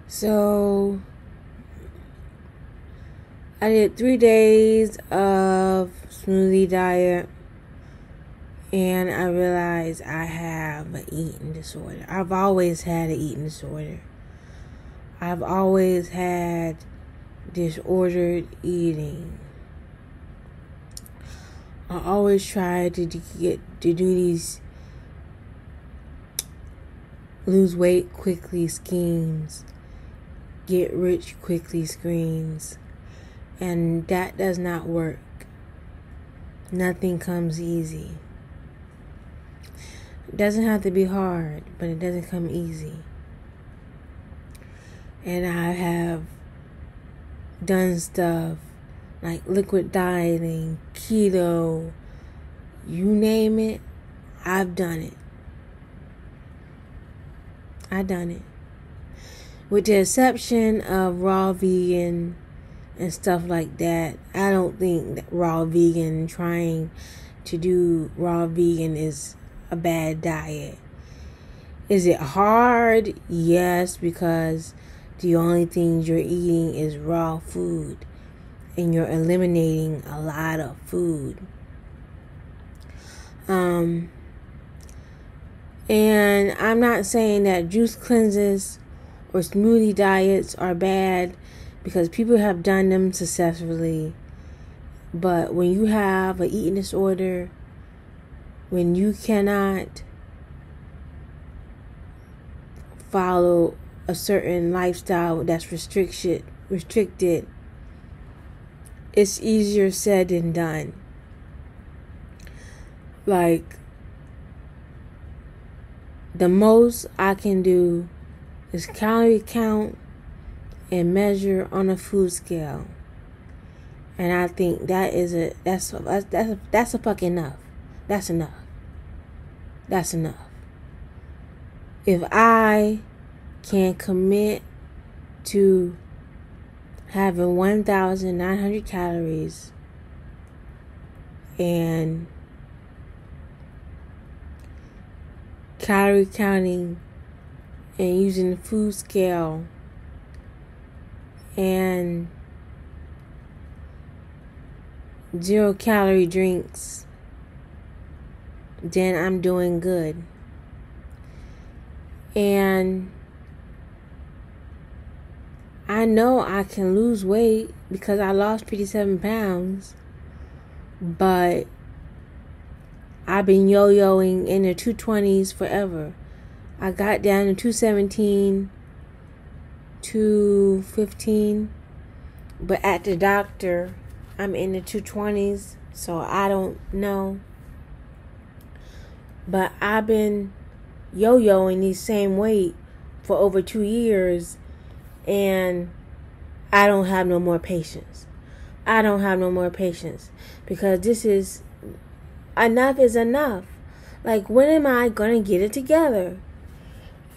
So I did 3 days of smoothie diet, and I realized I have an eating disorder. I've always had an eating disorder. I've always had disordered eating. I always try to do these lose weight quickly schemes, get rich quickly schemes, and that does not work. Nothing comes easy. It doesn't have to be hard, but it doesn't come easy. And I have done stuff like liquid dieting, keto, you name it, I've done it. With the exception of raw vegan and stuff like that. I don't think that trying to do raw vegan is a bad diet. Is it hard? Yes, because the only things you're eating is raw food, and you're eliminating a lot of food. And I'm not saying that juice cleanses or smoothie diets are bad, because people have done them successfully. But when you have an eating disorder, when you cannot follow a certain lifestyle that's restricted, it's easier said than done. Like, the most I can do is calorie count and measure on a food scale, and I think that's a fucking enough. That's enough. If I can commit to having 1,900 calories and calorie counting and using the food scale and 0 calorie drinks, then I'm doing good. And I know I can lose weight because I lost 57 pounds, but I've been yo-yoing in the 220s forever. I got down to 217, 215, but at the doctor, I'm in the 220s, so I don't know. But I've been yo-yoing the same weight for over 2 years, and I don't have no more patience. Because this is, enough is enough. Like, when am I going to get it together?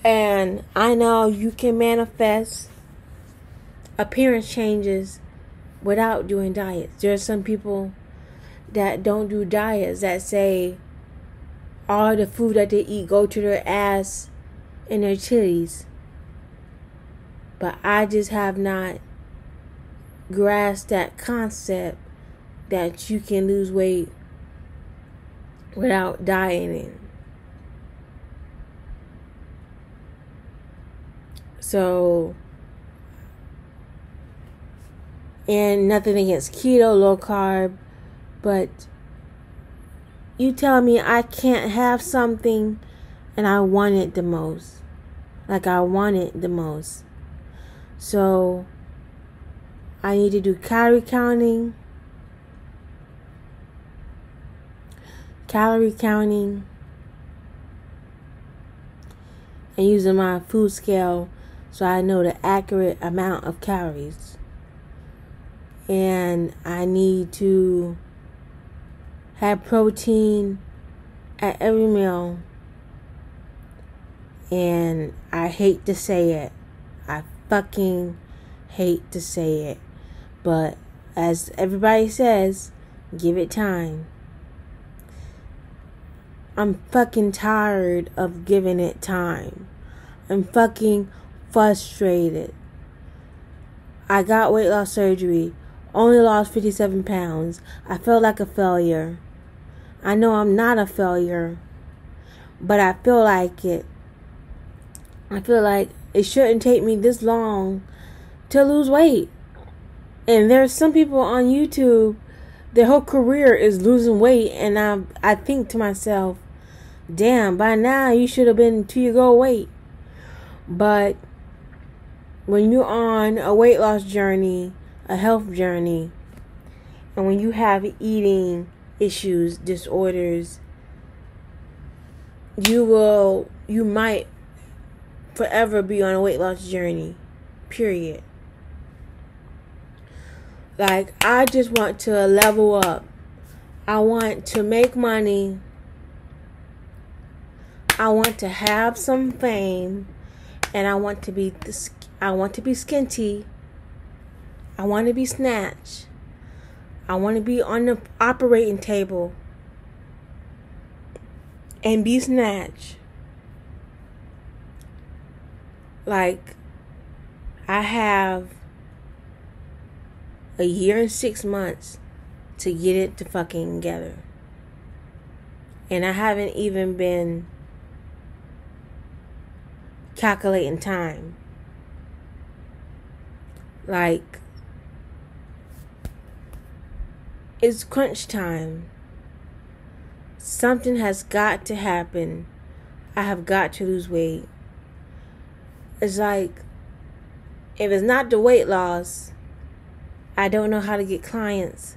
And I know you can manifest appearance changes without doing diets. There are some people that don't do diets that say all the food that they eat go to their ass and their titties. But I just have not grasped that concept that you can lose weight without dieting. So, and nothing against keto, low carb, but you tell me I can't have something and I want it the most. Like, I want it the most. So, I need to do calorie counting, and using my food scale so I know the accurate amount of calories. And I need to have protein at every meal. And I hate to say it. I fucking hate to say it. But as everybody says, give it time. I'm fucking tired of giving it time. I'm fucking frustrated. I got weight loss surgery. Only lost 57 pounds. I felt like a failure. I know I'm not a failure, but I feel like it. I feel like it shouldn't take me this long to lose weight. And there's some people on YouTube, their whole career is losing weight, and I think to myself, damn, by now you should have been to your goal weight. But when you're on a weight loss journey, a health journey, and when you have eating issues, disorders, you might forever be on a weight loss journey, period. Like, I just want to level up. I want to make money. I want to have some fame, and I want to be skinty. I want to be snatched. I want to be on the operating table and be snatched. Like, I have a year and 6 months to get it to fucking together. And I haven't even been calculating time. Like, it's crunch time. Something has got to happen. I have got to lose weight. It's like, if it's not the weight loss, I don't know how to get clients.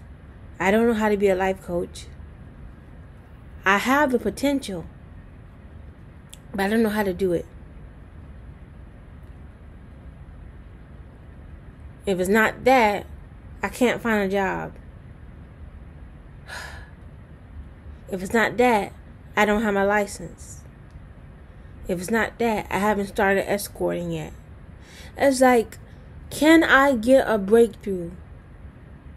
I don't know how to be a life coach. I have the potential, but I don't know how to do it. If it's not that, I can't find a job. If it's not that, I don't have my license. If it's not that, I haven't started escorting yet. It's like, can I get a breakthrough?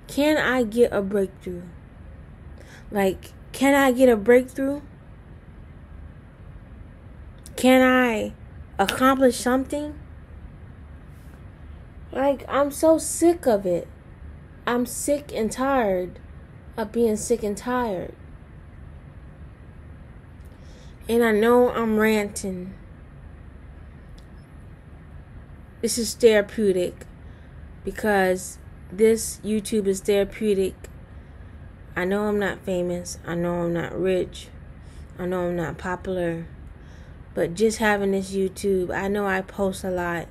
Can I get a breakthrough? Like, can I get a breakthrough? Can I accomplish something? Like, I'm so sick of it. I'm sick and tired of being sick and tired. And I know I'm ranting. This is therapeutic because this YouTube is therapeutic. I know I'm not famous. I know I'm not rich. I know I'm not popular. But just having this YouTube, I know I post a lot.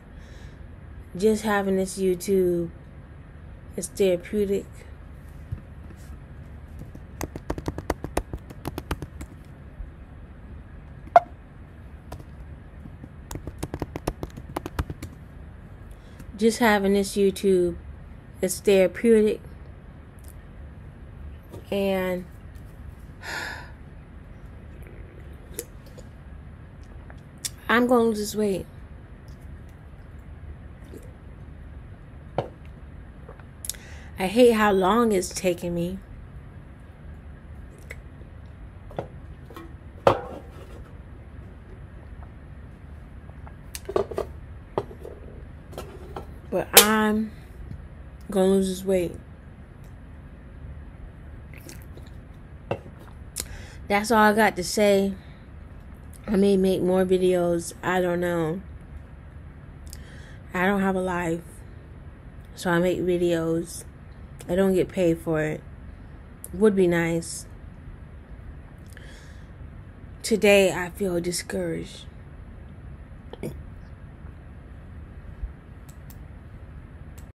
Just having this YouTube is therapeutic. Just having this YouTube is therapeutic. And I'm going to lose this weight. I hate how long it's taking me. But I'm going to lose this weight. That's all I got to say. I may make more videos. I don't know. I don't have a life. So I make videos. I don't get paid for it. Would be nice. Today I feel discouraged.